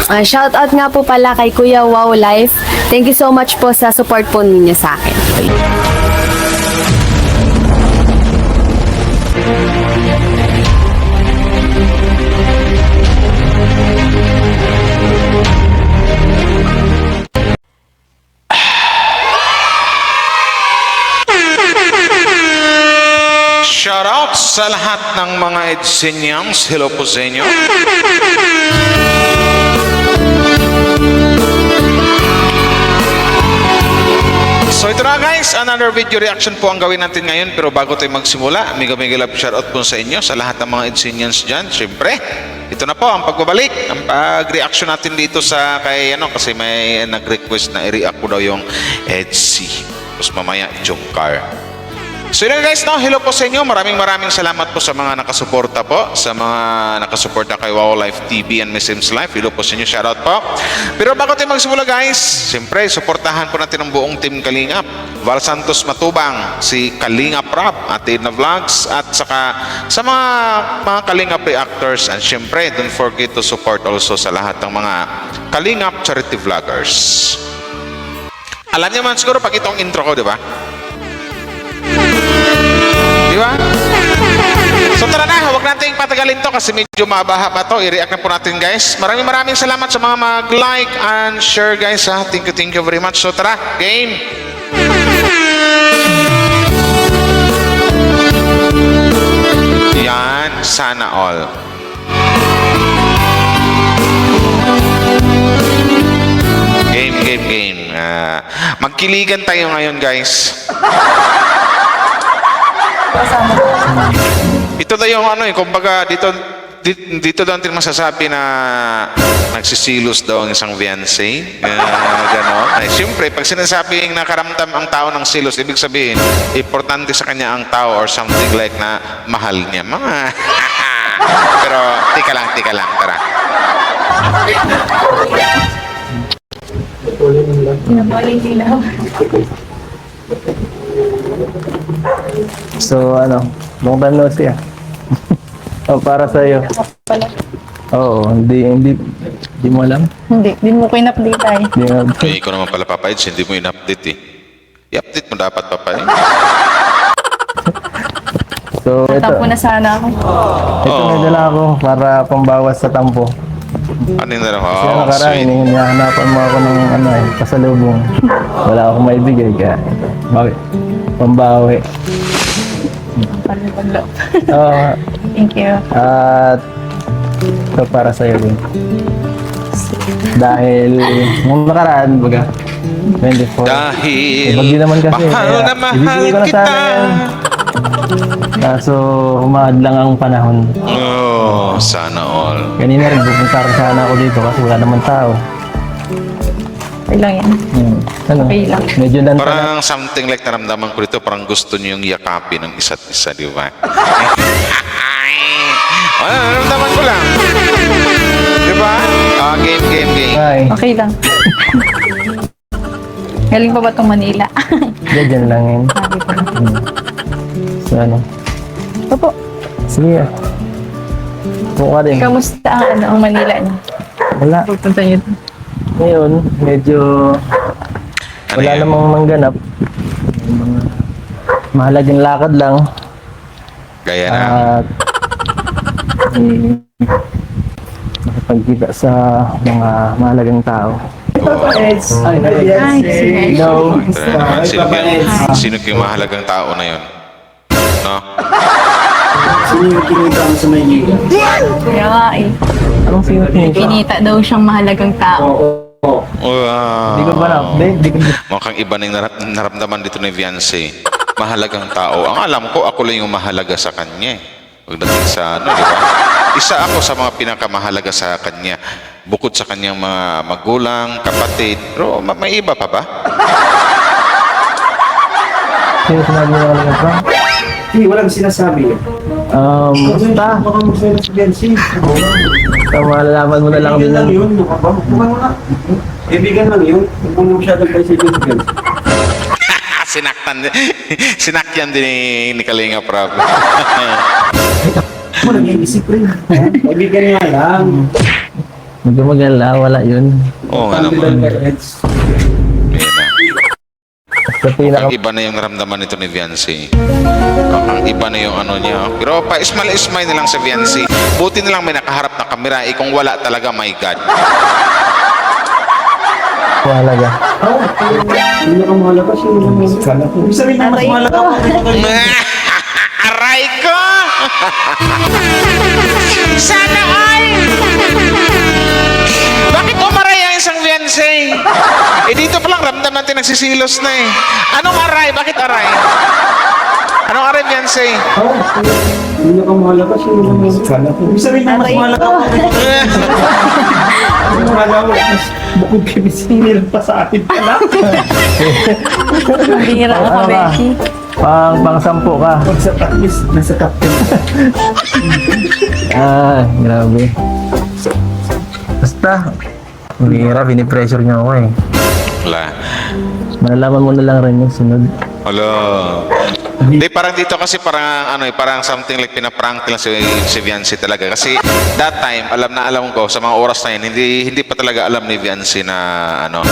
Shoutout nga po pala kay Kuya Wow Life. Thank you so much po sa support po ninyo sa akin. Shoutout sa lahat ng mga Edsenyans. Hello po sa inyo. So ito na guys, another video reaction po ang gawin natin ngayon. Pero bago tayo magsimula, mega love shoutout po sa inyo, sa lahat ng mga Edsenyans dyan. Siyempre, ito na po ang pagbabalik, ang pag-reaction natin dito sa kay kasi may nag-request na i-react ko daw yung Edsy. Tapos mamaya, Jungkar. So yun guys, hello po sa inyo. Maraming salamat po sa mga nakasuporta po, sa mga nakasuporta kay Wow Life TV and Miss Sims Life. Hello po sa inyo, shoutout po. Pero bago tayo magsimula guys, siyempre, suportahan po natin ang buong team Kalingap. Val Santos Matubang, si Kalingap Rap, Athena Vlogs, at saka sa mga Kalingap reactors. And siyempre, don't forget to support also sa lahat ng mga Kalingap charity vloggers. Alam niyo man siguro pag itong intro ko, di ba? Diba? So tara na, huwag natin patagalin to kasi medyo mabaha pa to. I-react na po natin guys. Maraming salamat sa mga mag-like and share guys ha. Thank you very much. So tara, game! Yan, sana all. Game. Magkiligan tayo ngayon guys. Ito daw yung kumbaga dito daw natin masasabi na nagsisilos daw ang isang fiancé. Ganon. Ay, siyempre, pag sinasabing nakaramdam ang tao ng silos, ibig sabihin, importante sa kanya ang tao or something like na mahal niya. Pero, tika lang, tara. So long time no see para sa iyo. Oo, hindi mo alam. Hindi mo ko in-update ay. Ay, ikaw naman pala Papa Eds, hindi mo in-update eh. I-update mo dapat Papa eh. So Natampo na sana ako. Ito may dala ako para pambawas sa tampo. Ano yung dala? Kasi Oh, nakaraan, sweet. hinahanapan mo ako ng pasalubong. Wala akong maibigay kaya bakit? Pambawi. Palibaglo. Thank you. At ito para sa iyo din. Dahil nung nakaraan, 24. Dahil Bagyo naman kasi. mahal Kaya na mahal ibibigay ko na kita. sana yan. Kaso humahad lang ang panahon. Oh, sana all. Kanina rin pupunta rin sana ako dito kasi wala naman tao. Okay lang yan. Okay lang. Medyo lanta na. Parang something like naramdaman ko dito, parang gusto niyo yung yakapin ng isa't isa, di ba? Naramdaman ko lang. Di ba? Game. Ay, Okay lang. Galing pa ba itong Manila? dyan lang yun. Sabi ko. So Opo, sige. Buka din. kamusta ang Manila niyo? Wala. Pupunta niyo. Ngayon, medyo Ano wala yan? namang mangganap. Mahalagang lakad lang. Gaya na. At makipagkita sa mga mahalagang tao. Hi, sige. No. Sino yung mahalagang tao na yun? No? Sino yung kinita mo sa Maynila? Kaya nga eh. Anong sino pinita? Pinita daw siyang mahalagang tao. Hindi ko ba na-update? Di ko Mukhang iba na yung naramdaman dito ni Viance. Mahalagang tao. Ang alam ko, ako lang yung mahalaga sa kanya. Pagdating sa di ba? Isa ako sa mga pinakamahalaga sa kanya. Bukod sa kanyang mga magulang, kapatid. Pero may iba pa ba? sino sinabi mo kanina pa? Hindi, walang sinasabi. Basta. Baka magsayo sa Biansi. So, malalaman mo na lang din Kaibigan lang yan. yun. Bukan mo na. Kaibigan lang yun. Kung mo masyadong kayo sa Biansi. Sinakyan din ni Kalinga Prab. Ako nag-iisip rin. Kaibigan nga lang. Huwag ka mag-alala, wala yun. Oo nga naman. Ayan na. Sa pinaka... Ang iba na yung naramdaman nito ni Viancy. Ang iba na yung ano niya. Pero pa smile na lang sa Viancy. Buti na lang may nakaharap na kamera. Kung wala talaga, my God. Mahalaga. Hindi ka mahalaga siya. Ibig sabihin na mas mahalaga ako. Aray ko! Sana all! Bakit umaray ang isang Viancy? Dito pa lang ramdam natin nagsisilos na eh. Anong aray? Bakit aray? Anong aray, Viancy? Hindi ka mahalaga siya. Ibig sabihin na mas mahalaga ako. Mahalaga ako. Bukod kami sinil pa sa atin pala. Bihira ka, Becky. Pang-sampo ka. Pag sa taklis, nasa captain. Grabe. Basta, mahirap, binipressure niya ako eh. Wala. Malalaman mo na lang rin yung sunod. Wala. Hindi, parang dito kasi parang ano eh, parang something like pinaprank lang si Viancy talaga. Kasi that time, alam ko sa mga oras na yun, hindi pa talaga alam ni Viancy na ano,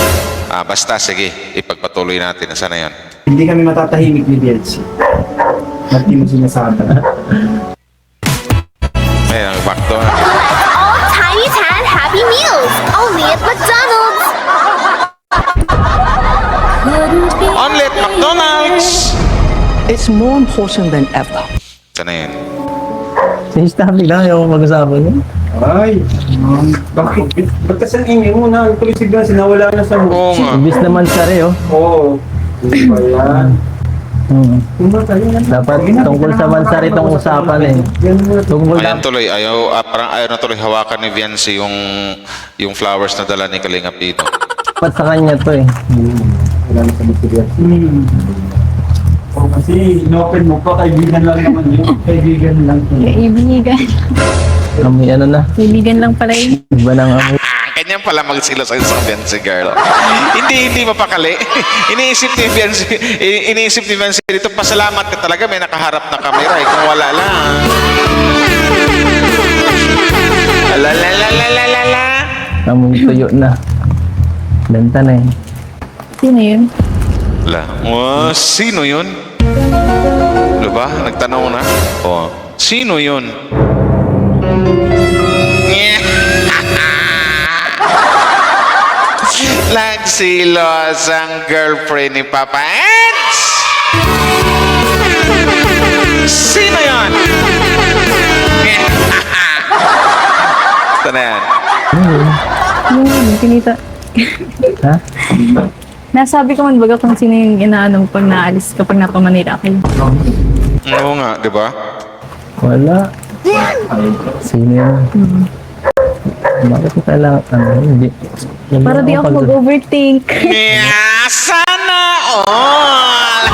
basta sige, ipagpatuloy natin. Sana yun. Hindi kami matatahimik ni Bielsi. Ba't di mo sinasabi? Ayun, back to. All Tiny Tan Happy Meals, only at McDonald's. Only at McDonald's! It's more important than ever. Sana yun. Si Staffy lang, ayaw ko mag-usapan yun. Ay, bakit? Ba't kasi ang ingay mo na? Tuloy sigla, sinawala na sa Oo nga. Ibis naman siya rin, oh. Oo. Hindi ba yan? Dapat tungkol sa Mansari itong usapan eh. Tungkol Ayan na... tuloy, parang ayaw na tuloy hawakan ni Viancy yung flowers na dala ni Kalingap dito. Dapat sa kanya to eh. Wala na sa material. Kasi inopen mo pa, kaibigan lang naman yun. Kaibigan lang. Kaibigan. Amoy ano na. Kaibigan lang pala yun. Iba nang amoy. Ganyan pala magsilos ang isang Viancy girl. hindi mapakali. iniisip ni Viancy dito, pasalamat ka talaga may nakaharap na kamera eh. Kung wala lang. La. Amoy tuyo na. Lanta na eh. Sino yun? La. Oh, sino yun? Diba? Nagtanong na. Oh, sino yun? Nagsilos ang girlfriend ni Papa Eds. Sino yun? Ito na yan. Yung kinita. Ha? Nasabi ko man baga kung sino yung inaano mo pag naalis kapag napamanira kayo. Oo nga, di ba? Wala. Sino yun? Bakit ko kailangan? Hindi. Para di ako mag-overthink. Yeah, sana all.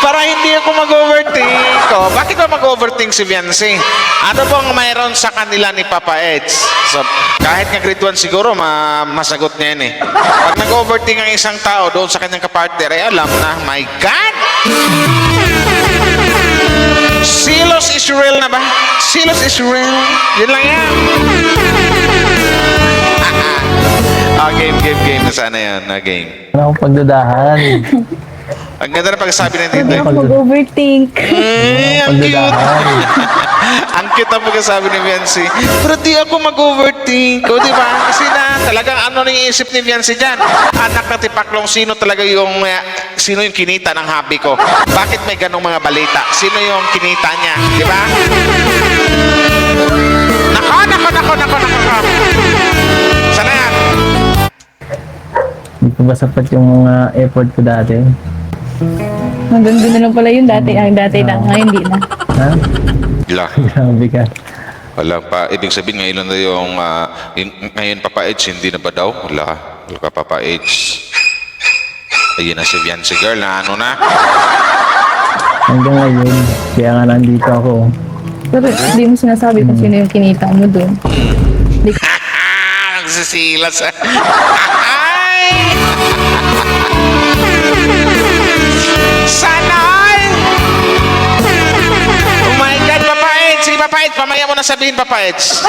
Para hindi ako mag-overthink. Oh, bakit ba mag-overthink si Viancy? Ano bang mayroon sa kanila ni Papa Eds? So, kahit nga grade 1 siguro, masagot niya yun eh. Pag nag-overthink ang isang tao doon sa kanyang kapartner, ay alam na, my God! Silos is real na ba? Silos is real. Yun lang yan. Game. Nasaan na yan? Game. Wala akong pagdudahan. Ang ganda na pagsasabi ng Di tito. ako mag-overthink. Ang cute. Pagdudahan. Ang cute ang pagkasabi ni Viancy. Pero di ako mag-overthink. O, di ba? Kasi na, talagang ano nang iisip ni Viancy dyan? Anak na tipaklong, sino talaga sino yung kinita ng hobby ko? Bakit may ganong mga balita? Sino yung kinita niya? Di ba? Nako. Sana yan? Hindi ko ba sapat yung mga effort ko dati? Hanggang doon na lang pala yun dati. Ang dati lang. Ngayon di na. Ha? Wala. Grabe ka. Wala pa. Ibig sabihin ngayon na ngayon Papa Eds, hindi na ba daw? Wala ka Papa Eds. Ayun na si Viancy girl na ano na. Hanggang ngayon, kaya nga nandito ako. Pero hindi mo sinasabi kung sino yung kinita mo doon. Nagsisilas. Sana all! Oh my God, Papa Eds! Si Papa Papa Eds, mamaya mo na sabihin, Papa Eds.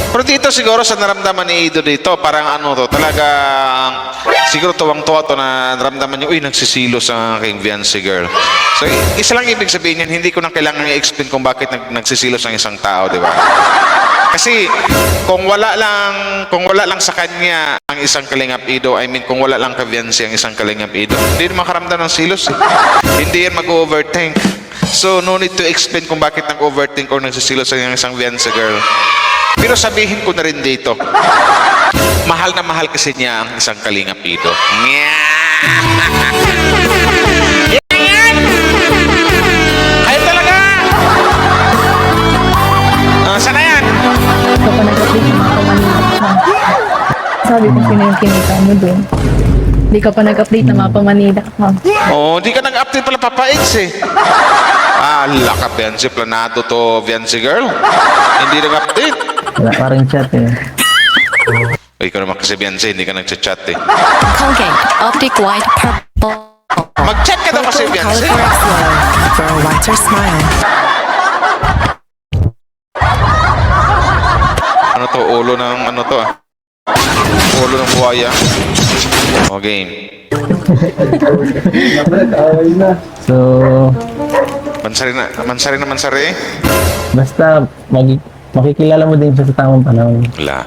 Pero dito siguro sa naramdaman ni Ido dito, parang ano to, talagang siguro tuwang-tuwa to na naramdaman niyo, uy, nagsisilos ang aking fiancé girl. So, isa lang ibig sabihin yan, hindi ko na kailangan i-explain kung bakit nagsisilos ang isang tao, di ba? Kasi kung wala lang sa kanya ang isang Kalingap Ido, I mean kung wala lang ka fiancé ang isang Kalingap Ido, hindi na makaramdam ng silos. Hindi yan mag-overthink. So, no need to explain kung bakit nag-overthink or nagsisilos ang isang fiancé girl. Pero sabihin ko na rin dito, mahal na mahal kasi niya ang isang Kalingap Ido. Yan! Ayaw talaga! Sana yan? Ikaw pa nag-update ng mga pamanila ka. Sabi ko sino yung kinita mo dun. Hindi ka pa nag-update ng mga pamanila ka. Oh, di ka nag-update pala, Papa Eds eh. Laka, fiancé, planado to, fiancé girl. Hindi nag-update. Wala pa rin chat eh. Ikaw naman kasi fiancé, hindi ka nag-chat eh. Colgate Optic White Purple. Mag-chat ka daw kasi fiancé. Color Flow for a whiter smile. Ano to, ulo ng ano to ah. Ulo ng buhaya. O, game. So, Mansari na mansari eh. basta makikilala mo din siya sa tamang panahon. Wala.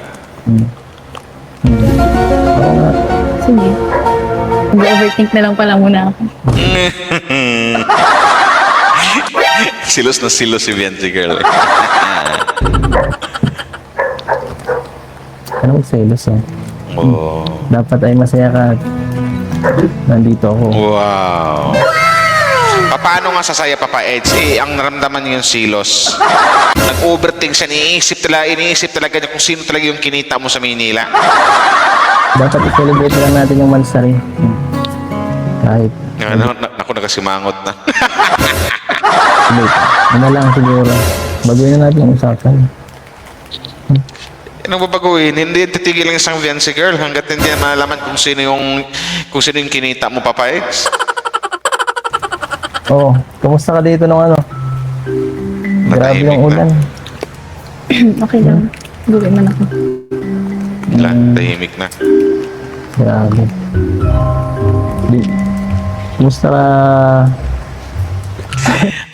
Sige. Mag-overthink na lang pala muna ako. Silos na silos si fiancé girl eh. Anong selos eh? Oh. Dapat ay masaya ka. Nandito ako. Wow. Paano nga sasaya, Papa Eds? Ang naramdaman niya yung silos. Nag-overthink siya, iniisip talaga niya kung sino talaga yung kinita mo sa Maynila. Dapat i-celebrate lang natin yung mansari. Kahit, Naku, nagasimangot na. ano lang siguro. Baguhin na natin yung usapan. Anong babaguhin? Hindi titigil lang isang fiancé girl hanggat hindi na malalaman kung sino yung kinita mo, Papa Eds. Oh, kumusta ka dito nung ano? Grabe Natahimik yung ulan. Okay lang. Gawin man ako. Wala, tahimik na. Grabe. Kumusta ka?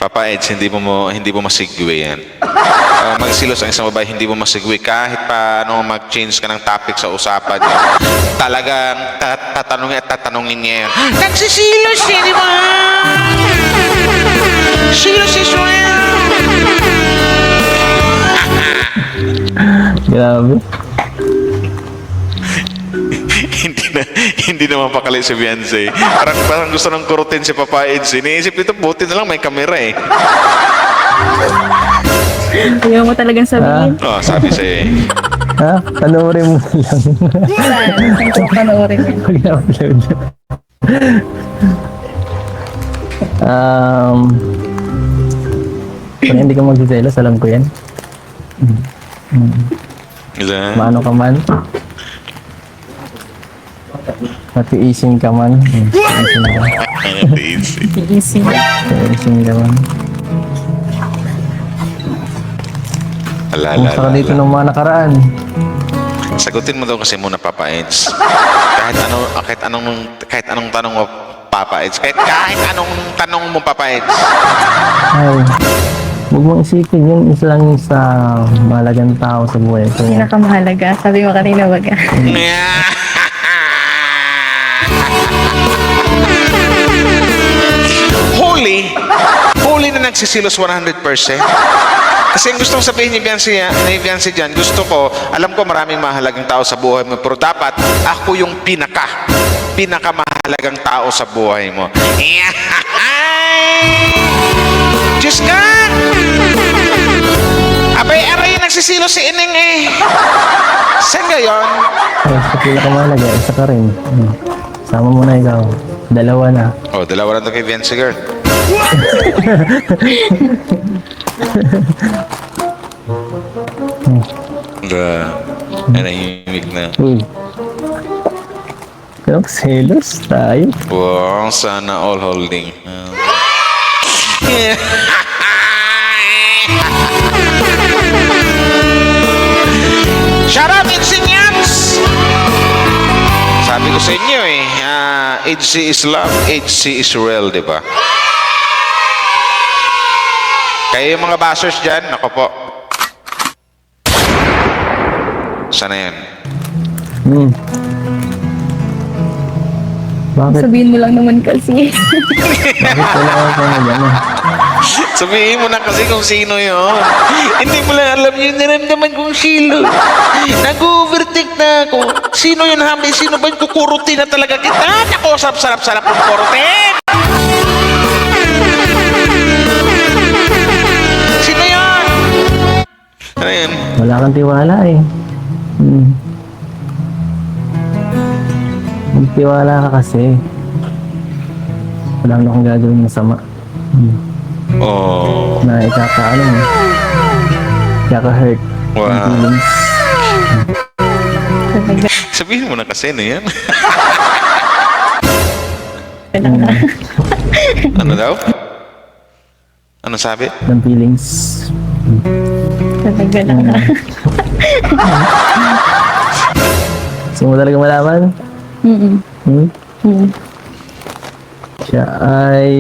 Papa Eds, hindi mo masigwe yan. Magsilos ang isang babae, hindi mo masigwe. Kahit pa mag-change ka ng topic sa usapan niya, talagang tatanungin niya yan. Nagsisilos siya, di ba? Silos si Joel. Grabe. hindi na mapakali si fiancé. Parang gusto ng kurutin si Papa Eds. Iniisip dito, buti na lang may kamera eh. Ayaw mo talagang sabihin. Oh, sabi siya eh. Ha? Panoorin mo lang. Saan? Saan ko panoorin yun? Pag-upload. Kung hindi ka magsiselos, alam ko yan. Maano ka man. Matiising ka man. Easy. Matiising ka man. Kumusta ka dito ng mga nakaraan? Sagutin mo daw kasi muna, Papa Eds. Kahit anong tanong mo, Papa Eds. Kahit anong tanong mo, Papa Eds. Ay, huwag mong isipin yun. Isa lang yun sa mahalagang tao sa buhay ko. Pinakamahalaga. Sabi mo kanina, wag ah. Huli na nagsisilos 100%. Kasi ang gustong sabihin ni fiancé dyan, gusto ko, alam ko maraming mahalagang tao sa buhay mo, pero dapat ako yung pinakamahalagang tao sa buhay mo. Diyos ka! Abay, nagsisilo si Ineng eh. Saan gayon? Ay, sa pinakamahalaga, isa ka rin. Sama mo na ikaw. Dalawa na. Oh, dalawa na to kay fiancé girl. Nanahimik na. Uy. Pero selos tayo. Wow, sana all holding. sa inyo eh. HC is love, HC is real, di ba? Kayo yung mga bashers dyan, ako po. Sana yan? Bakit? Sabihin mo lang naman kasi. Bakit wala ako pa ano? Sabihin mo na kasi kung sino yun. Hindi mo lang alam yung naramdaman kong silo. Nag-overtake na ako. Sino yun, Hami? Sino ba yung kukurutin na talaga kita? Ako, sarap-sarap kong kurutin! Sino yun? Ano yun? Wala kang tiwala eh. Magtiwala ka kasi. Wala na akong gagawin masama. Oh. Na ikaka-ano mo. Ikaka-hurt. Wow. Yung feelings. Sabihin mo na kasi, ano yan? Ano daw? Ano sabi? Ng feelings. Talaga lang na. Gusto mo talaga malaman? Siya ay...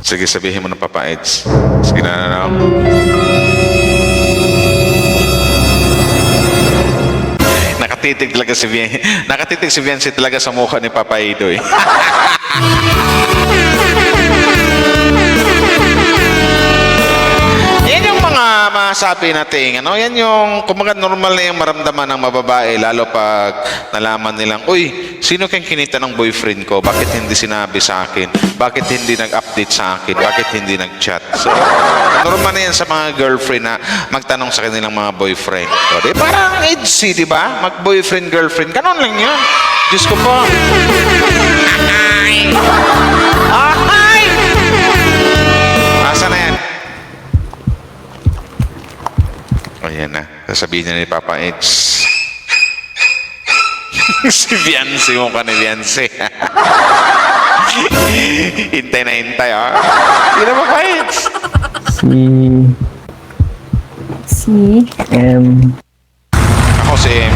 Sige, sabihin mo na, Papa Eds. Sige na. Nakatitig talaga si Bien. Nakatitig si Biancy talaga sa mukha ni Papa Edo eh. Yan yung mga masabi natin, ano? Yan yung, kumaga normal na yung maramdaman ng mababae, lalo pag nalaman nilang, uy, sino kang kinita ng boyfriend ko? Bakit hindi sinabi sa akin? Bakit hindi nag-update sa akin? Bakit hindi nag-chat? So, normal na yan sa mga girlfriend na magtanong sa kanilang mga boyfriend. So, di, parang edgy, di ba? Mag-boyfriend, girlfriend. Ganon lang yun. Diyos ko po. Ay! Ay! Asa na yan? Ayan na. Sasabihin niya ni Papa Eds. Si Biancy mo ka ni Biancy. Hintay na hintay, ah. Sino Papa Eds? Si... Ako si M.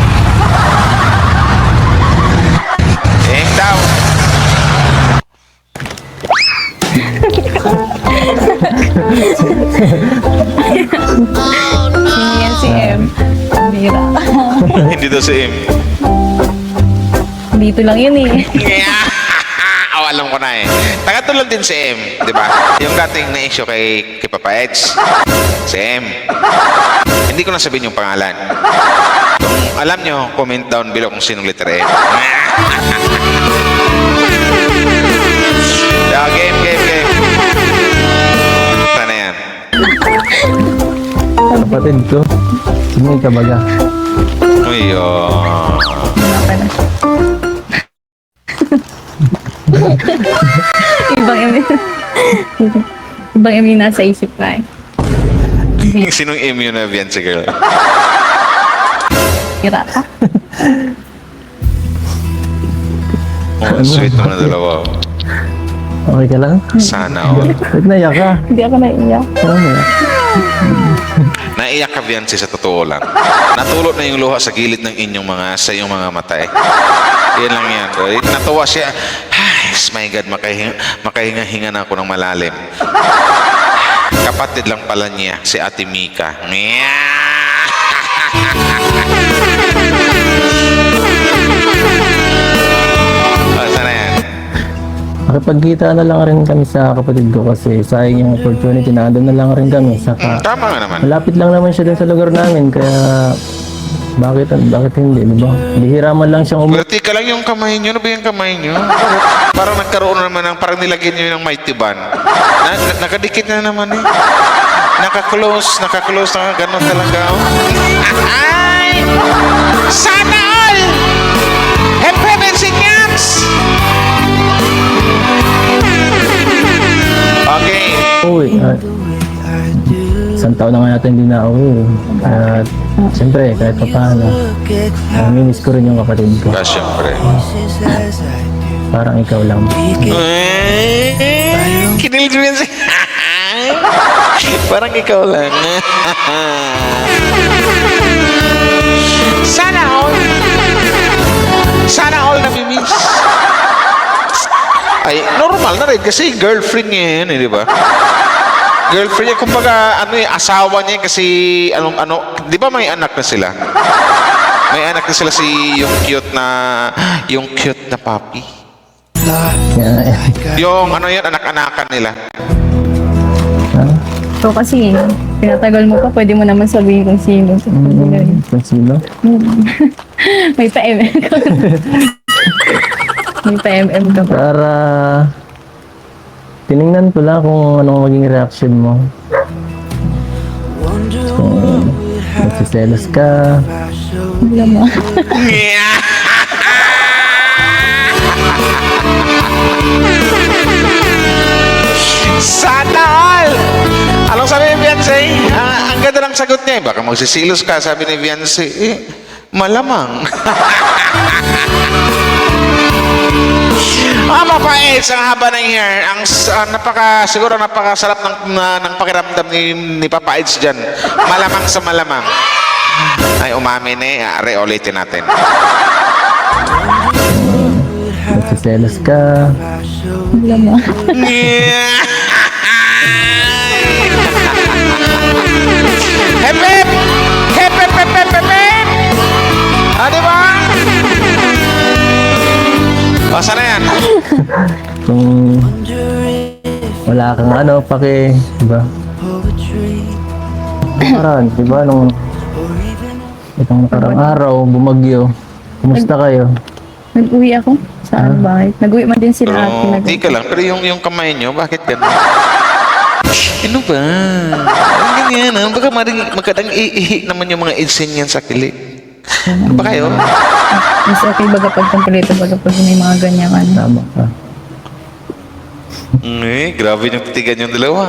M daw. Yan si M. Bira. Hindi daw si M. Dito lang yun eh. Oh, alam ko na eh. Tagatulad din si M, di ba? Yung dating na-issue kay Papa Eds. Si M. Hindi ko na sabihin yung pangalan. Kung alam nyo, comment down below kung sinong letter M. Game. Sana yan. Kapatid ko. Sino ka baga? Uy, oh. Ibang M. Ibang M yung nasa isip ka eh. Sinong M yun na Biancy girl? Bira ka. Oh, sweet naman na dalawa. Okay ka lang? Sana all. Ba't naiyak ka? Hindi ako naiiyak. Parang naiyak. Naiyak ka, Biancy, sa totoo lang. Natulot na yung luha sa gilid ng inyong sa iyong mga mata eh. Yan lang yan. Natuwa siya. Ay, my God, makahinga-hinga na ako ng malalim. Kapatid lang pala niya, si Ate Mika. Oh, sana yan. Makipagkita na lang rin kami sa kapatid ko kasi sayang yung opportunity na andun na lang rin kami. Saka Tama nga naman. malapit lang naman siya dun sa lugar namin kaya bakit hindi, di ba? Bihira man lang siyang Pero tika lang yung kamay nyo. Ano ba yung kamay nyo? Parang nagkaroon naman ng, parang nilagyan nyo ng mighty band. Nakadikit na naman eh. Naka-close na gano'n talaga. Oh. Ay! Sana all! Heaven sinyans! Okay. uwi. Isang taon na nga natin hindi na uwi. At siyempre, kahit pa paano, namimiss ko rin yung kapatid ko. Siyempre. Parang ikaw lang. Kinilig mo yan siya. Parang ikaw lang. Sana all namimiss. married kasi girlfriend niya yan, di ba? Girlfriend niya, kumbaga, asawa niya kasi, di ba may anak na sila? May anak na sila yung cute na puppy. Yung, anak-anakan nila. So kasi, pinatagal mo pa, pwede mo naman sabihin kung sino. Kung sino? May pa-MM ka. May pa-MM ka pa. Para tiningnan ko lang kung anong maging reaction mo. Kung nagsiselos ka. Alam mo. Sana all! Anong sabi ni Beyonce? Ang ganda ng sagot niya. Baka magsisilos ka, sabi ni Beyonce. Malamang. Mapait ang haba ng hair. Siguro napakasarap ng pakiramdam ni Papa Eds dyan. Malamang sa malamang. Ay, umamin Are, ulitin natin. Nagsiselos ka. Alam mo. Hep, hep! Hep, hep, hep, hep, hep, hep! Di ba? O, sana yan? Kung wala kang di ba? Parang, di ba, itong nakarang araw, bumagyo. Kumusta kayo? Nag-uwi ako. Saan? Bakit? Nag-uwi man din sila. Di ka lang. Pero yung kamay nyo, bakit ganun? Ano ba? Ang ganyan, baka magkadang iihi naman yung mga insinyan sa kilig. Ano ba kayo? Mas okay baga pag kompleto, baga pag may mga ganyan ka. Tama ka. Grabe yung titigan yung dalawa.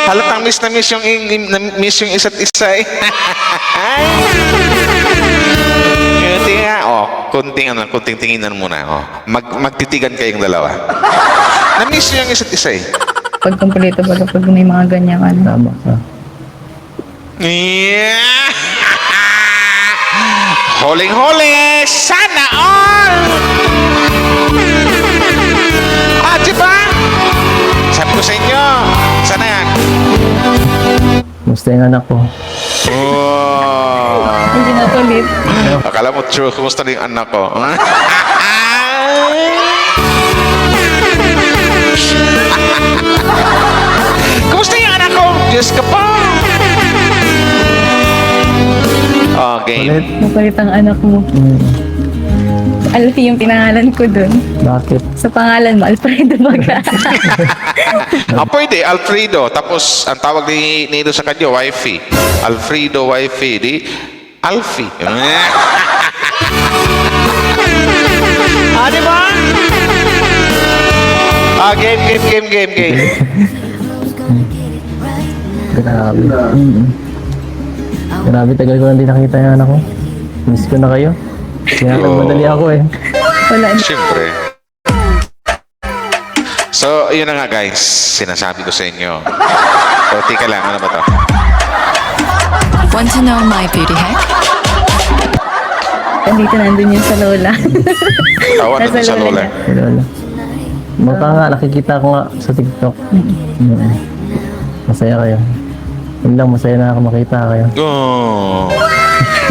Halatang miss na miss yung isa't isa eh. Kunting tinginan muna. Magtitigan kayong dalawa. Na-miss yung isa't isa eh. Pag kompleto, baga pag may mga ganyan ka. Tama ka. Holing-holi! Sana all! Diba? Sabi ko sa inyo, sana yan. Kumusta yung anak ko? Hindi na ulit. Akala mo true, kumusta na yung anak ko? Kumusta yung anak ko? Diyos ka pa! Okay. Ulit? Mapalit ang anak mo. Alfie yung pinangalan ko dun. Bakit? Sa pangalan mo, Alfredo Baga. Pwede, Alfredo. Tapos, ang tawag ni Nido sa kanya, wifey. Alfredo, wifey. Di, Alfie. Di ba? Game. Grabe. Grabe, tagal ko lang din nakita yung anak ko. Miss ko na kayo. Kaya nagmadali ako eh. Wala na. Siyempre. So, yun na nga guys. Sinasabi ko sa inyo. So, tika lang. Ano ba to? Want to know my beauty hack? Andito nandun yun sa lola. Tawa na sa lola. niya. Lola. Mukha nga, nakikita ko nga sa TikTok. Masaya kayo. Yun lang, masaya na ako makita kayo. Oh,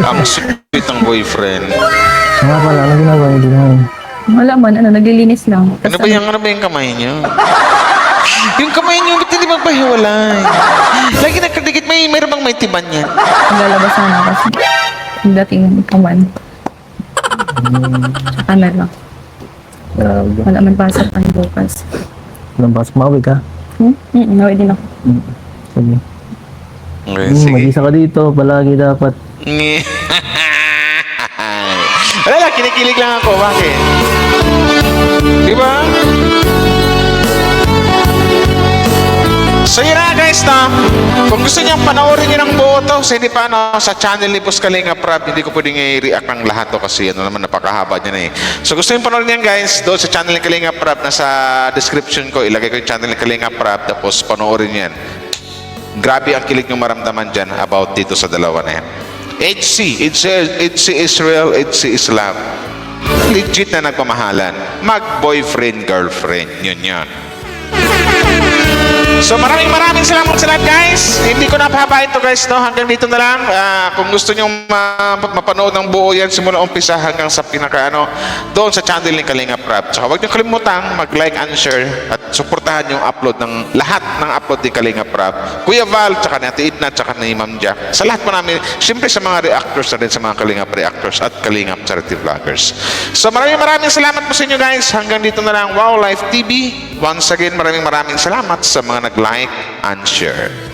ang sweet ng boyfriend. Nga pala, ano ginagawa niyo din ngayon? Wala man, naglilinis lang. Ano ba yung kamay niyo? Yung kamay niyo, ba't hindi magpahiwalay? Lagi nagkadikit, mayroon bang may timan yan? Ang lalabas na kasi. Ang dating ka man. Tsaka na lang. Grabe. Wala man pasok ang bukas. Walang pasok, mawi ka. Nawi din ako. Sige. Okay, sige. Mag-isa ka dito, palagi dapat. Wala lang, kinikilig lang ako. Bakit? Diba? So yun na guys na, kung gusto niyang panoorin niyo ng buo to, so hindi pa sa channel ni Boss Kalinga Prab, hindi ko pwedeng i-react ng lahat to kasi naman napakahaba niya na eh. So gusto niyo panoorin niyan guys, doon sa channel ni Kalinga Prab, nasa description ko, ilagay ko yung channel ni Kalinga Prab, tapos panoorin niyan. Grabe ang kilig niyong maramdaman dyan about dito sa dalawa na yan. HC Israel, HC Islam. legit na nagmamahalan. Mag-boyfriend, girlfriend. Yun. So maraming salamat sa lahat, guys. Hindi ko napahaba ito, guys, no? Hanggang dito na lang. Kung gusto nyo mapanood ng buo yan simula umpisa hanggang sa pinaka doon sa channel ni Kalinga Prab. So huwag nyo kalimutang mag-like and share at suportahan yung upload ng lahat ng upload ni Kalinga Prab, Kuya Val, tsaka ni Ate Edna, tsaka ni Ma'am Jack. Sa lahat po namin, siyempre sa mga reactors na rin, sa mga Kalinga reactors at Kalinga charity vloggers. So maraming salamat po sa inyo, guys. Hanggang dito na lang. Wow Life TV. Once again, maraming salamat sa mga nag-like and share.